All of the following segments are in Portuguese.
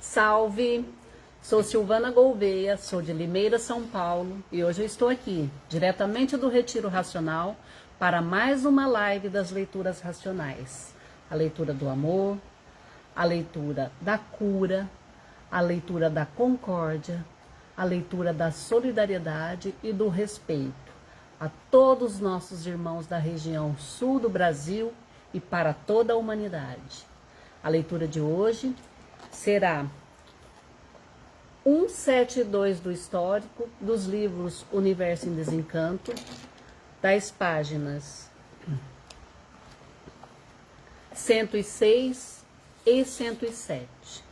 Salve! Sou Silvana Gouveia, sou de Limeira, São Paulo, e hoje eu estou aqui, diretamente do Retiro Racional, para mais uma live das leituras racionais. A leitura do amor, a leitura da cura, a leitura da concórdia, a leitura da solidariedade e do respeito a todos os nossos irmãos da região sul do Brasil e para toda a humanidade. A leitura de hoje será 172 do histórico dos livros Universo em Desencanto, das páginas 106 e 107.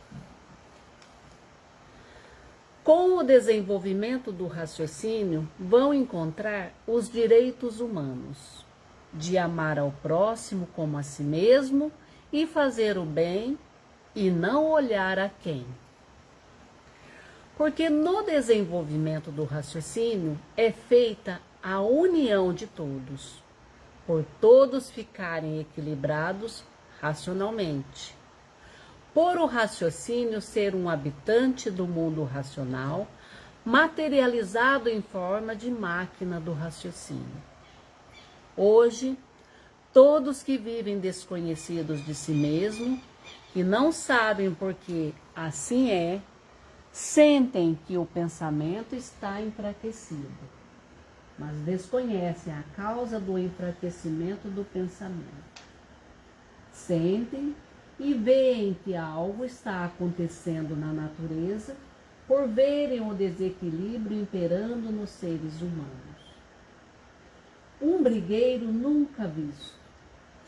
Com o desenvolvimento do raciocínio, vão encontrar os direitos humanos de amar ao próximo como a si mesmo e fazer o bem e não olhar a quem. Porque no desenvolvimento do raciocínio é feita a união de todos, por todos ficarem equilibrados racionalmente. Por o raciocínio ser um habitante do mundo racional, materializado em forma de máquina do raciocínio. Hoje, todos que vivem desconhecidos de si mesmo, que não sabem porque assim é, sentem que o pensamento está enfraquecido, mas desconhecem a causa do enfraquecimento do pensamento. Sentem e veem que algo está acontecendo na natureza por verem o desequilíbrio imperando nos seres humanos. Um brigueiro nunca visto,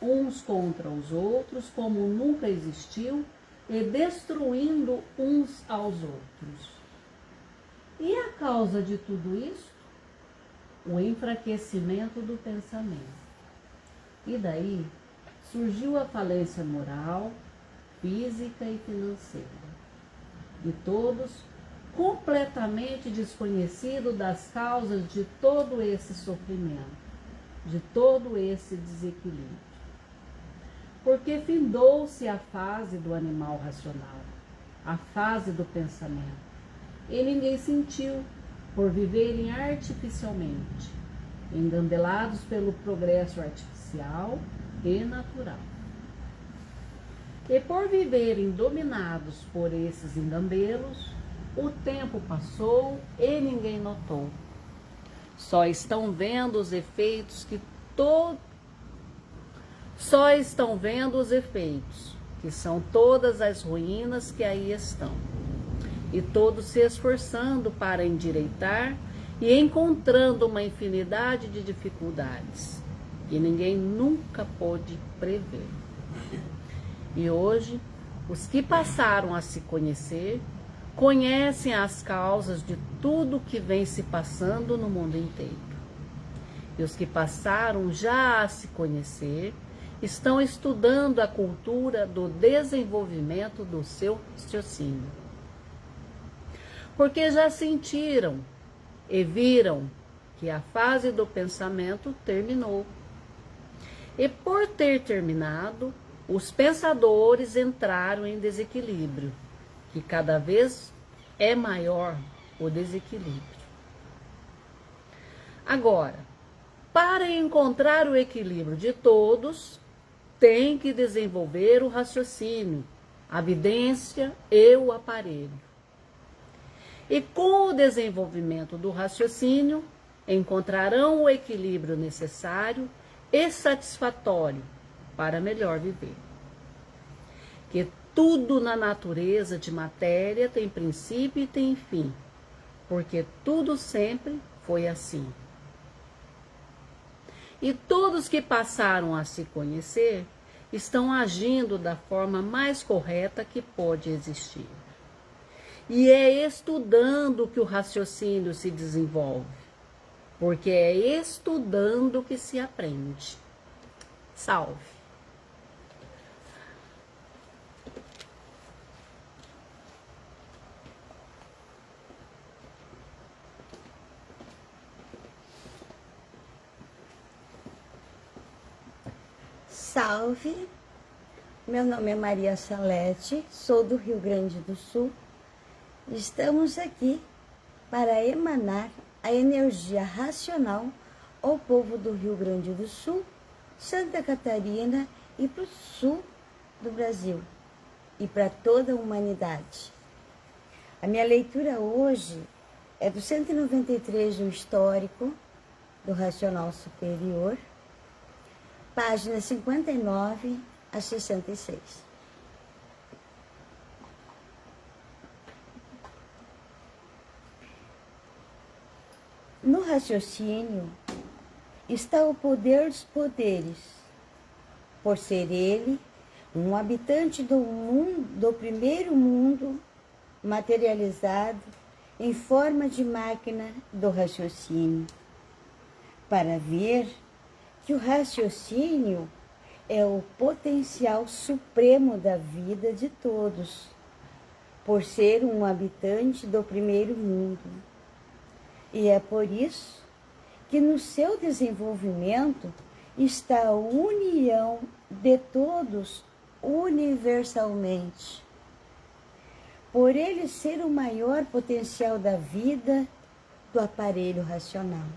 uns contra os outros como nunca existiu e destruindo uns aos outros. E a causa de tudo isso? O enfraquecimento do pensamento. E daí surgiu a falência moral, física e financeira. E todos completamente desconhecidos das causas de todo esse sofrimento, de todo esse desequilíbrio. Porque findou-se a fase do animal racional, a fase do pensamento, e ninguém sentiu por viverem artificialmente, engambelados pelo progresso artificial e natural. E por viverem dominados por esses engambelos, o tempo passou e ninguém notou. Só estão vendo os efeitos que são todas as ruínas que aí estão. E todos se esforçando para endireitar e encontrando uma infinidade de dificuldades que ninguém nunca pôde prever. E hoje, os que passaram a se conhecer, conhecem as causas de tudo que vem se passando no mundo inteiro. E os que passaram já a se conhecer, estão estudando a cultura do desenvolvimento do seu raciocínio. Porque já sentiram e viram que a fase do pensamento terminou. E por ter terminado, os pensadores entraram em desequilíbrio, que cada vez é maior o desequilíbrio. Agora, para encontrar o equilíbrio de todos, tem que desenvolver o raciocínio, a vidência e o aparelho. E com o desenvolvimento do raciocínio, encontrarão o equilíbrio necessário e satisfatório para melhor viver. Que tudo na natureza de matéria tem princípio e tem fim, porque tudo sempre foi assim. E todos que passaram a se conhecer estão agindo da forma mais correta que pode existir. E é estudando que o raciocínio se desenvolve, porque é estudando que se aprende. Salve! Salve! Meu nome é Maria Salete, sou do Rio Grande do Sul. Estamos aqui para emanar a energia racional ao povo do Rio Grande do Sul, Santa Catarina e para o sul do Brasil e para toda a humanidade. A minha leitura hoje é do 193 do Histórico do Racional Superior, páginas 59 a 66. No raciocínio está o poder dos poderes, por ser ele um habitante do primeiro mundo materializado em forma de máquina do raciocínio, para ver que o raciocínio é o potencial supremo da vida de todos, por ser um habitante do primeiro mundo. E é por isso que no seu desenvolvimento está a união de todos universalmente. Por ele ser o maior potencial da vida do aparelho racional.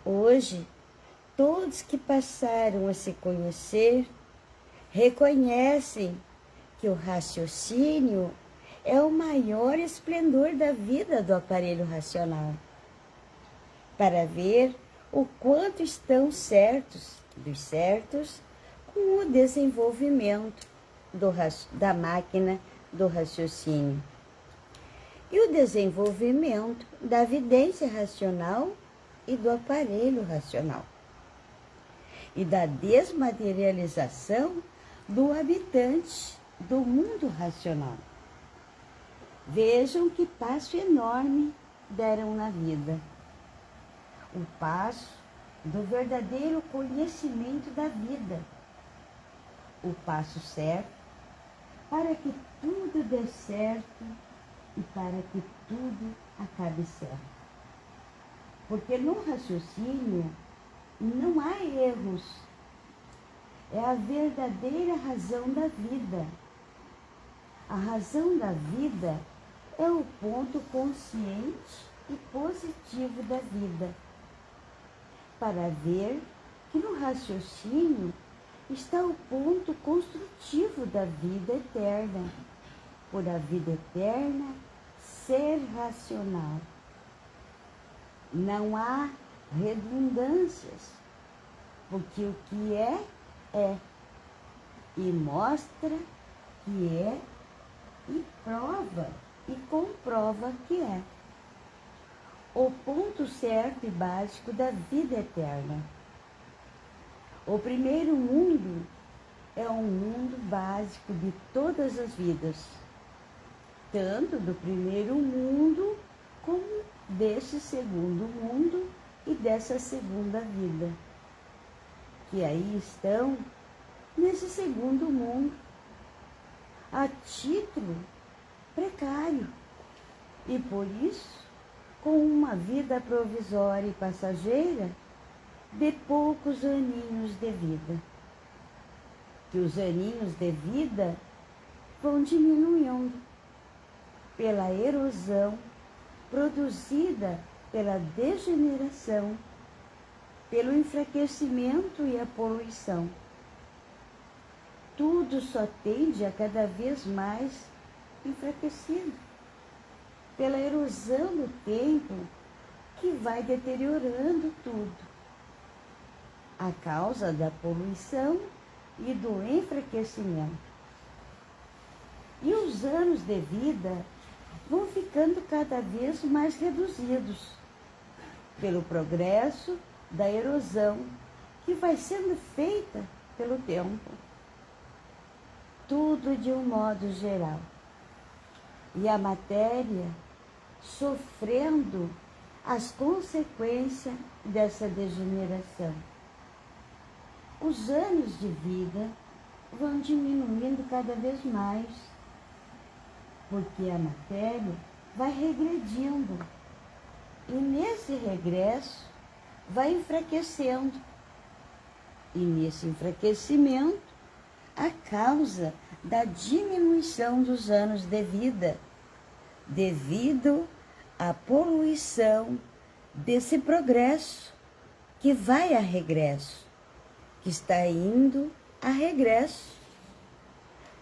Hoje, todos que passaram a se conhecer reconhecem que o raciocínio é o maior esplendor da vida do aparelho racional, para ver o quanto estão certos com o desenvolvimento da máquina do raciocínio e o desenvolvimento da vidência racional e do aparelho racional e da desmaterialização do habitante do mundo racional. Vejam que passo enorme deram na vida. O passo do verdadeiro conhecimento da vida. O passo certo para que tudo dê certo e para que tudo acabe certo. Porque no raciocínio não há erros. É a verdadeira razão da vida. A razão da vida é o ponto consciente e positivo da vida. Para ver que no raciocínio está o ponto construtivo da vida eterna. Por a vida eterna ser racional. Não há redundâncias, porque o que é, e mostra que é, e prova e comprova que é. O ponto certo e básico da vida eterna. O primeiro mundo é um mundo básico de todas as vidas, tanto do primeiro mundo como desse segundo mundo e dessa segunda vida, que aí estão nesse segundo mundo, a título precário, e por isso, com uma vida provisória e passageira, de poucos aninhos de vida. Que os aninhos de vida vão diminuindo pela erosão produzida pela degeneração, pelo enfraquecimento e a poluição. Tudo só tende a cada vez mais enfraquecido, pela erosão do tempo que vai deteriorando tudo, a causa da poluição e do enfraquecimento. E os anos de vida vão ficando cada vez mais reduzidos pelo progresso da erosão que vai sendo feita pelo tempo. Tudo de um modo geral. E a matéria sofrendo as consequências dessa degeneração. Os anos de vida vão diminuindo cada vez mais, porque a matéria vai regredindo. E nesse regresso vai enfraquecendo. E nesse enfraquecimento a causa da diminuição dos anos de vida, devido à poluição desse progresso que vai a regresso, que está indo a regresso,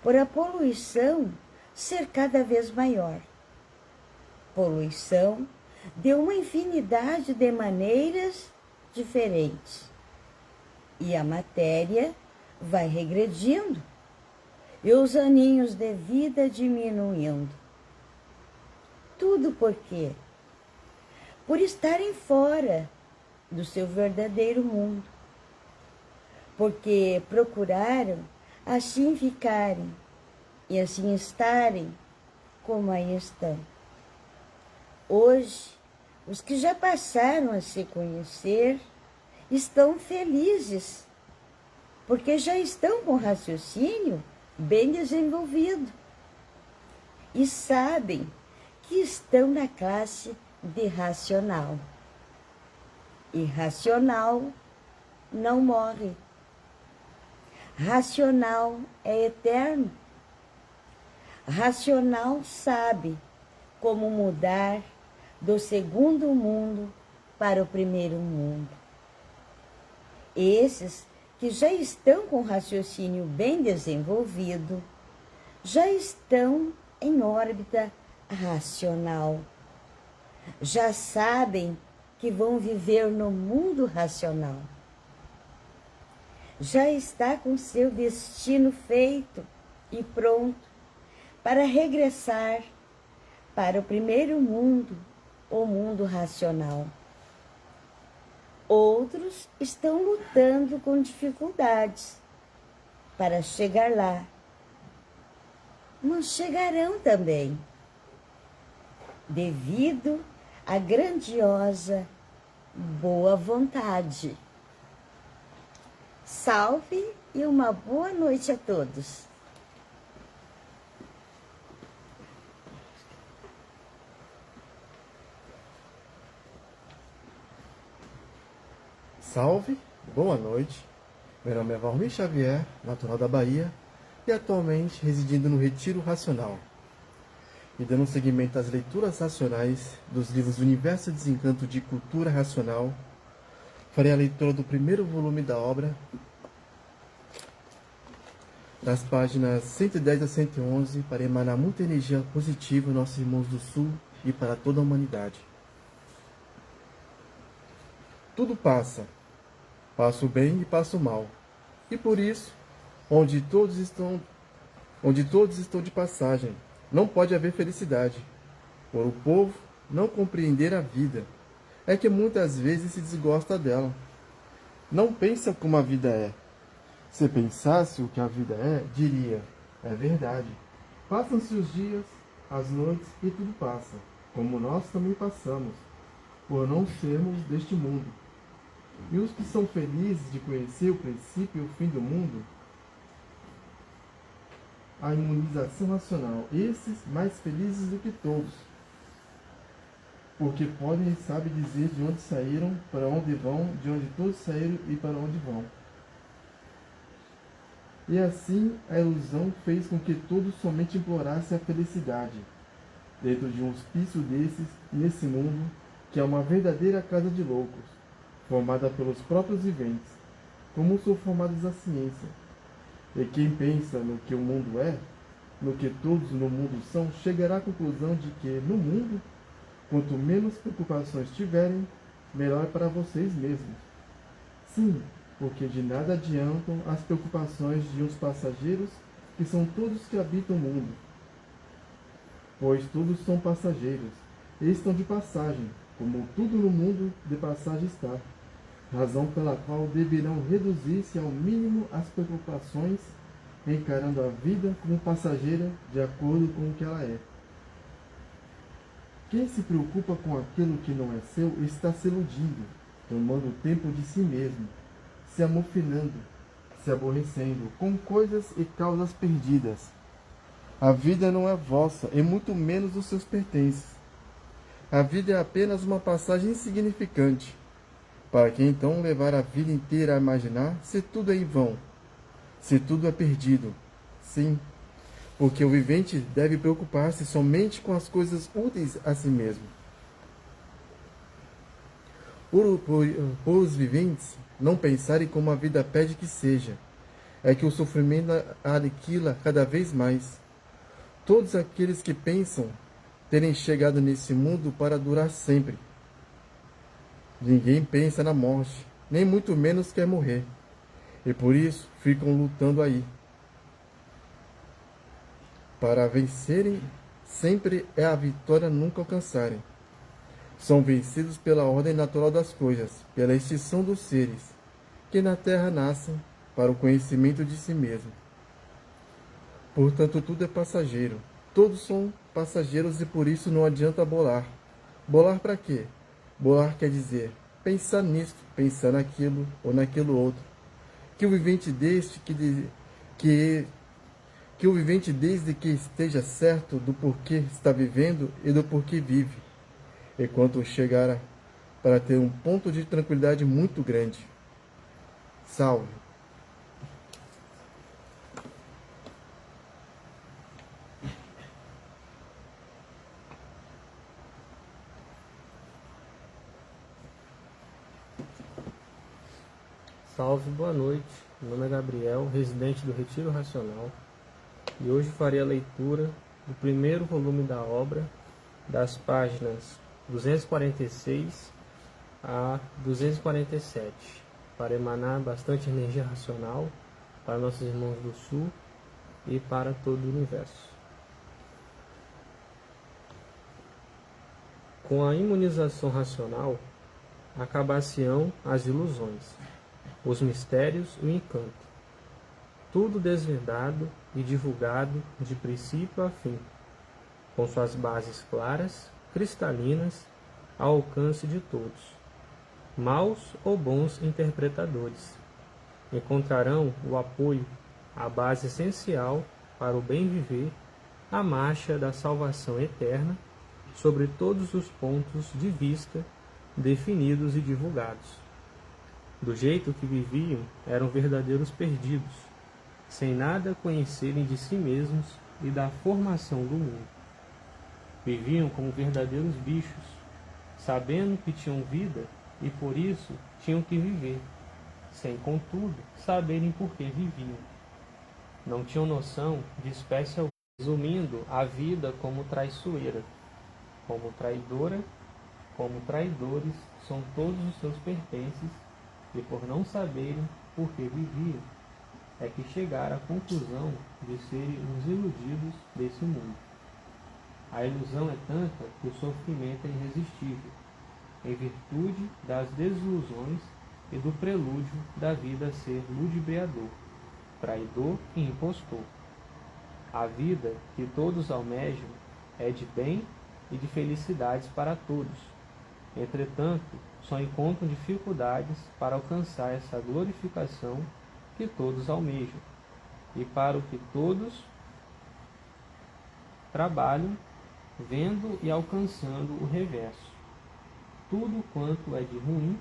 por a poluição ser cada vez maior. Poluição de uma infinidade de maneiras diferentes. E a matéria vai regredindo, e os aninhos de vida diminuindo. Tudo por quê? Por estarem fora do seu verdadeiro mundo. Porque procuraram assim ficarem e assim estarem como aí estão. Hoje, os que já passaram a se conhecer estão felizes, porque já estão com raciocínio bem desenvolvido e sabem que estão na classe de racional. E racional não morre. Racional é eterno. Racional sabe como mudar do segundo mundo para o primeiro mundo. Esses que já estão com raciocínio bem desenvolvido, já estão em órbita racional. Já sabem que vão viver no mundo racional. Já está com seu destino feito e pronto para regressar para o primeiro mundo, o mundo racional. Outros estão lutando com dificuldades para chegar lá, mas chegarão também, devido à grandiosa boa vontade. Salve e uma boa noite a todos. Salve, boa noite. Meu nome é Valmir Xavier, natural da Bahia e atualmente residindo no Retiro Racional. E dando seguimento às leituras racionais dos livros Universo e Desencanto de Cultura Racional, farei a leitura do primeiro volume da obra, das páginas 110 a 111, para emanar muita energia positiva aos nossos irmãos do Sul e para toda a humanidade. Tudo passa. Passa o bem e passa o mal. E por isso, onde todos estão de passagem, não pode haver felicidade. Por o povo não compreender a vida, é que muitas vezes se desgosta dela. Não pensa como a vida é. Se pensasse o que a vida é, diria, é verdade. Passam-se os dias, as noites e tudo passa, como nós também passamos, por não sermos deste mundo. E os que são felizes de conhecer o princípio e o fim do mundo, a imunização racional, esses mais felizes do que todos, porque podem e sabem dizer de onde saíram, para onde vão, de onde todos saíram e para onde vão. E assim a ilusão fez com que todos somente implorassem a felicidade, dentro de um hospício desses, nesse mundo, que é uma verdadeira casa de loucos, formada pelos próprios viventes, como são formadas a ciência. E quem pensa no que o mundo é, no que todos no mundo são, chegará à conclusão de que, no mundo, quanto menos preocupações tiverem, melhor para vocês mesmos. Sim, porque de nada adiantam as preocupações de uns passageiros, que são todos que habitam o mundo. Pois todos são passageiros, e estão de passagem, como tudo no mundo de passagem está. Razão pela qual deverão reduzir-se ao mínimo as preocupações, encarando a vida como passageira de acordo com o que ela é. Quem se preocupa com aquilo que não é seu está se iludindo, tomando tempo de si mesmo, se amofinando, se aborrecendo com coisas e causas perdidas. A vida não é vossa, e muito menos dos seus pertences. A vida é apenas uma passagem insignificante. Para que então levar a vida inteira a imaginar se tudo é em vão, se tudo é perdido? Sim, porque o vivente deve preocupar-se somente com as coisas úteis a si mesmo. Por os viventes não pensarem como a vida pede que seja, é que o sofrimento aniquila cada vez mais. Todos aqueles que pensam terem chegado nesse mundo para durar sempre. Ninguém pensa na morte, nem muito menos quer morrer, e por isso ficam lutando aí. Para vencerem, sempre é a vitória nunca alcançarem. São vencidos pela ordem natural das coisas, pela extinção dos seres, que na terra nascem para o conhecimento de si mesmo. Portanto, tudo é passageiro. Todos são passageiros e por isso não adianta bolar. Bolar para quê? Bolar quer dizer pensar nisto, pensar naquilo ou naquilo outro. Que o vivente desde que esteja certo do porquê está vivendo e do porquê vive, enquanto chegar para ter um ponto de tranquilidade muito grande. Salve. Salve, boa noite. Meu nome é Gabriel, residente do Retiro Racional, e hoje farei a leitura do primeiro volume da obra, das páginas 246 a 247, para emanar bastante energia racional para nossos irmãos do Sul e para todo o universo. Com a imunização racional, acabar-se-ão as ilusões, os mistérios e o encanto, tudo desvendado e divulgado de princípio a fim, com suas bases claras, cristalinas, ao alcance de todos. Maus ou bons interpretadores encontrarão o apoio, a base essencial para o bem viver, a marcha da salvação eterna, sobre todos os pontos de vista definidos e divulgados. Do jeito que viviam, eram verdadeiros perdidos, sem nada conhecerem de si mesmos e da formação do mundo. Viviam como verdadeiros bichos, sabendo que tinham vida e por isso tinham que viver, sem, contudo, saberem por que viviam. Não tinham noção de espécie alguma, resumindo a vida como traiçoeira, como traidora, como traidores são todos os seus pertences, e por não saberem por que viviam, é que chegaram à conclusão de serem os iludidos desse mundo. A ilusão é tanta que o sofrimento é irresistível, em virtude das desilusões e do prelúdio da vida ser ludibriador, traidor e impostor. A vida que todos almejam é de bem e de felicidades para todos. Entretanto, só encontram dificuldades para alcançar essa glorificação que todos almejam, e para o que todos trabalham, vendo e alcançando o reverso. Tudo quanto é de ruim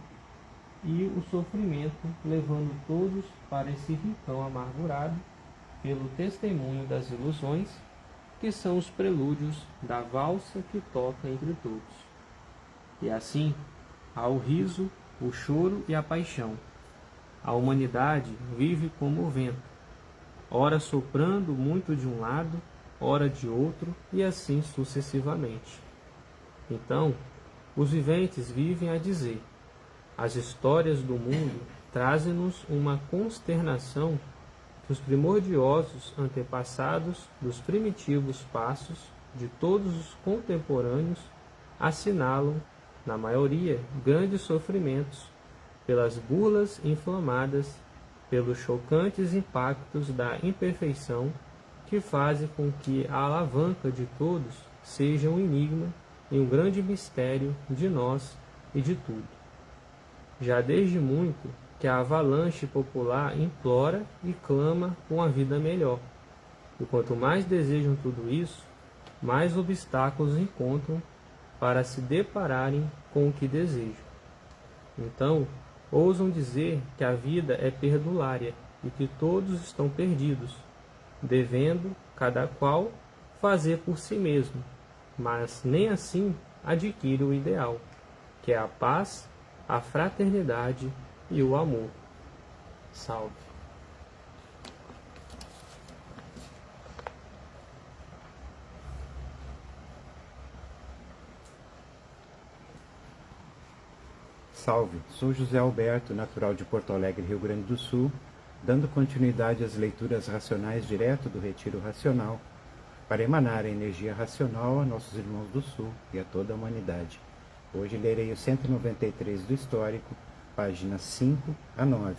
e o sofrimento levando todos para esse rincão amargurado pelo testemunho das ilusões, que são os prelúdios da valsa que toca entre todos. E assim, há o riso, o choro e a paixão. A humanidade vive como o vento, ora soprando muito de um lado, ora de outro, e assim sucessivamente. Então, os viventes vivem a dizer: as histórias do mundo trazem-nos uma consternação que os primordiosos antepassados dos primitivos passos de todos os contemporâneos assinalam, na maioria, grandes sofrimentos, pelas burlas inflamadas, pelos chocantes impactos da imperfeição, que fazem com que a alavanca de todos seja um enigma e um grande mistério de nós e de tudo. Já desde muito que a avalanche popular implora e clama por uma vida melhor, e quanto mais desejam tudo isso, mais obstáculos encontram para se depararem com o que desejam. Então, ousam dizer que a vida é perdulária e que todos estão perdidos, devendo cada qual fazer por si mesmo, mas nem assim adquire o ideal, que é a paz, a fraternidade e o amor. Salve. Salve, sou José Alberto, natural de Porto Alegre, Rio Grande do Sul, dando continuidade às leituras racionais direto do Retiro Racional, para emanar a energia racional a nossos irmãos do Sul e a toda a humanidade. Hoje lerei o 193 do Histórico, páginas 5 a 9.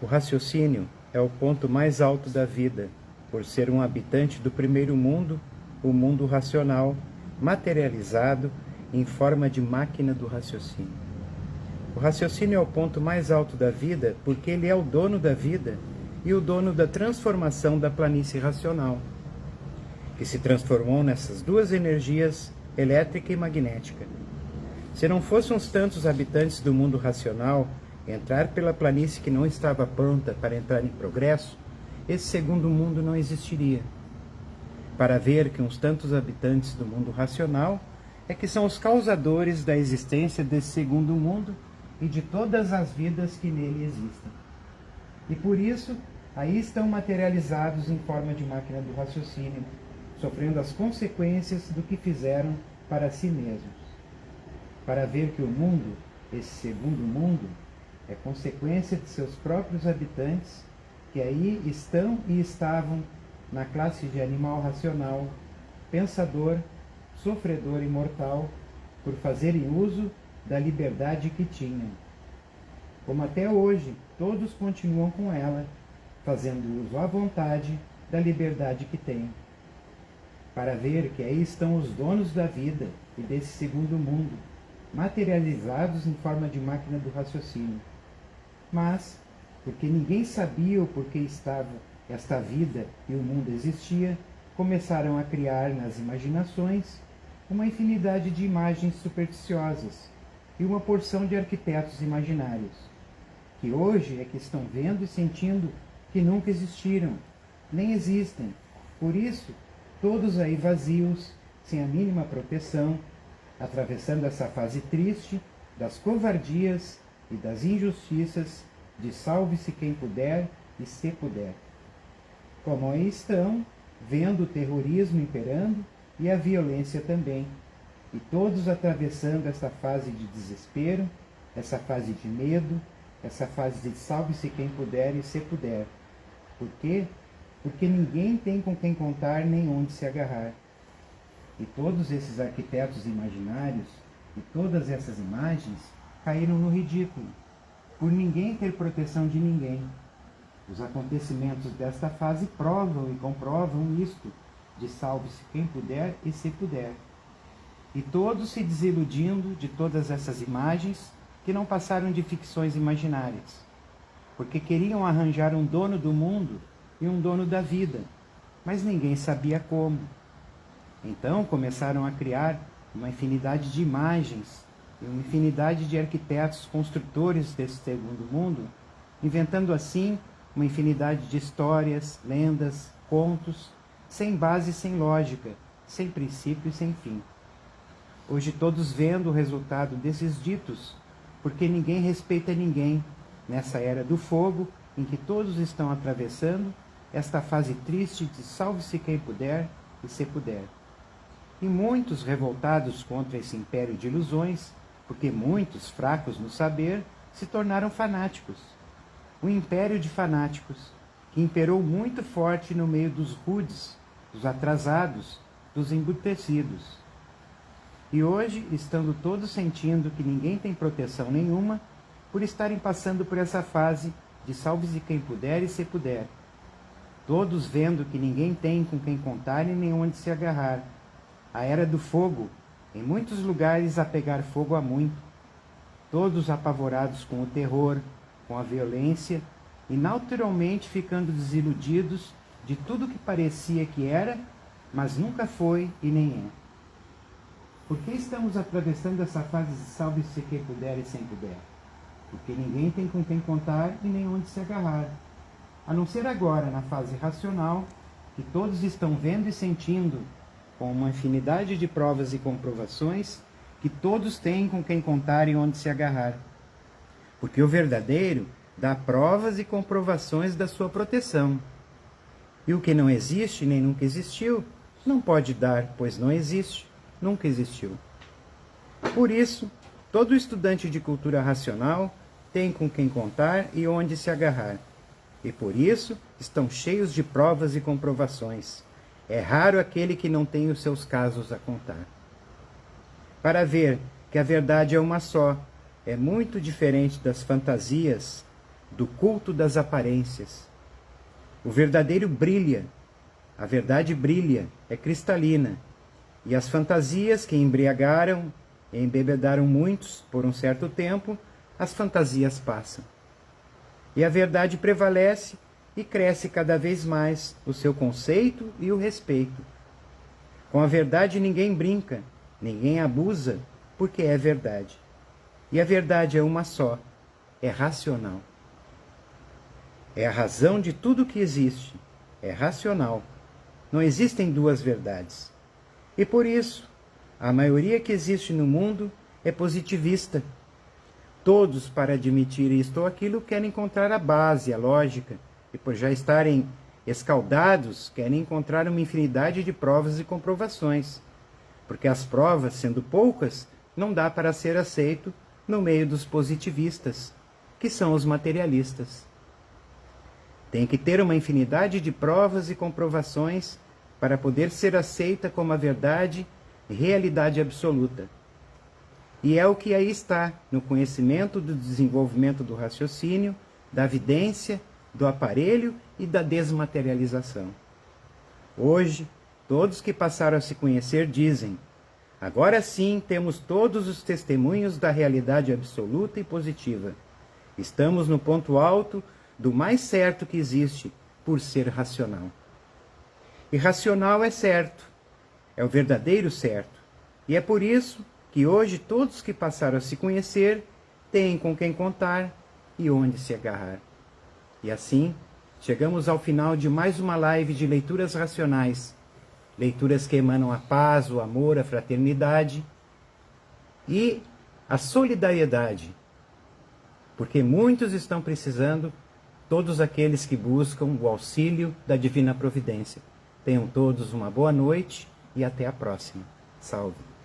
O raciocínio é o ponto mais alto da vida, por ser um habitante do primeiro mundo, o mundo racional, materializado em forma de máquina do raciocínio. O raciocínio é o ponto mais alto da vida porque ele é o dono da vida e o dono da transformação da planície racional, que se transformou nessas duas energias, elétrica e magnética. Se não fossem os tantos habitantes do mundo racional entrar pela planície que não estava pronta para entrar em progresso, esse segundo mundo não existiria. Para ver que uns tantos habitantes do mundo racional é que são os causadores da existência desse segundo mundo e de todas as vidas que nele existem. E por isso, aí estão materializados em forma de máquina do raciocínio, sofrendo as consequências do que fizeram para si mesmos. Para ver que o mundo, esse segundo mundo, é consequência de seus próprios habitantes, que aí estão e estavam na classe de animal racional, pensador, sofredor e mortal, por fazerem uso da liberdade que tinham. Como até hoje, todos continuam com ela, fazendo uso à vontade da liberdade que têm. Para ver que aí estão os donos da vida e desse segundo mundo, materializados em forma de máquina do raciocínio. Mas, porque ninguém sabia o porquê estava esta vida e o mundo existia, começaram a criar nas imaginações uma infinidade de imagens supersticiosas e uma porção de arquitetos imaginários, que hoje é que estão vendo e sentindo que nunca existiram, nem existem. Por isso, todos aí vazios, sem a mínima proteção, atravessando essa fase triste das covardias e das injustiças de salve-se quem puder e se puder. Como aí estão, vendo o terrorismo imperando e a violência também, e todos atravessando essa fase de desespero, essa fase de medo, essa fase de salve-se quem puder e se puder. Por quê? Porque ninguém tem com quem contar nem onde se agarrar. E todos esses arquitetos imaginários e todas essas imagens caíram no ridículo, por ninguém ter proteção de ninguém. Os acontecimentos desta fase provam e comprovam isto, de salve-se quem puder e se puder. E todos se desiludindo de todas essas imagens que não passaram de ficções imaginárias, porque queriam arranjar um dono do mundo e um dono da vida, mas ninguém sabia como. Então começaram a criar uma infinidade de imagens e uma infinidade de arquitetos construtores desse segundo mundo, inventando assim uma infinidade de histórias, lendas, contos, sem base e sem lógica, sem princípio e sem fim. Hoje todos vendo o resultado desses ditos, porque ninguém respeita ninguém nessa era do fogo em que todos estão atravessando esta fase triste de salve-se quem puder e se puder. E muitos revoltados contra esse império de ilusões, porque muitos, fracos no saber, se tornaram fanáticos. Um império de fanáticos, que imperou muito forte no meio dos rudes, dos atrasados, dos embrutecidos. E hoje, estando todos sentindo que ninguém tem proteção nenhuma, por estarem passando por essa fase de salve-se quem puder e se puder. Todos vendo que ninguém tem com quem contar e nem onde se agarrar. A era do fogo, em muitos lugares a pegar fogo há muito. Todos apavorados com o terror, com a violência, e naturalmente ficando desiludidos de tudo que parecia que era, mas nunca foi e nem é. Por que estamos atravessando essa fase de salve-se quem puder e sem puder? Porque ninguém tem com quem contar e nem onde se agarrar. A não ser agora, na fase racional, que todos estão vendo e sentindo, com uma infinidade de provas e comprovações, que todos têm com quem contar e onde se agarrar. Porque o verdadeiro dá provas e comprovações da sua proteção. E o que não existe nem nunca existiu, não pode dar, pois não existe, nunca existiu. Por isso, todo estudante de cultura racional tem com quem contar e onde se agarrar. E por isso estão cheios de provas e comprovações. É raro aquele que não tem os seus casos a contar. Para ver que a verdade é uma só, é muito diferente das fantasias, do culto das aparências. O verdadeiro brilha, a verdade brilha, é cristalina, e as fantasias que embriagaram e embebedaram muitos por um certo tempo, as fantasias passam. E a verdade prevalece e cresce cada vez mais o seu conceito e o respeito. Com a verdade ninguém brinca, ninguém abusa, porque é verdade. E a verdade é uma só, é racional. É a razão de tudo que existe, é racional. Não existem duas verdades. E por isso, a maioria que existe no mundo é positivista. Todos, para admitir isto ou aquilo, querem encontrar a base, a lógica, e por já estarem escaldados, querem encontrar uma infinidade de provas e comprovações. Porque as provas, sendo poucas, não dá para ser aceito no meio dos positivistas, que são os materialistas. Tem que ter uma infinidade de provas e comprovações para poder ser aceita como a verdade e realidade absoluta. E é o que aí está no conhecimento do desenvolvimento do raciocínio, da evidência, do aparelho e da desmaterialização. Hoje, todos que passaram a se conhecer dizem: agora sim temos todos os testemunhos da realidade absoluta e positiva. Estamos no ponto alto do mais certo que existe, por ser racional. E racional é certo, é o verdadeiro certo. E é por isso que hoje todos que passaram a se conhecer têm com quem contar e onde se agarrar. E assim, chegamos ao final de mais uma live de leituras racionais, leituras que emanam a paz, o amor, a fraternidade e a solidariedade, porque muitos estão precisando, todos aqueles que buscam o auxílio da Divina Providência. Tenham todos uma boa noite e até a próxima. Salve!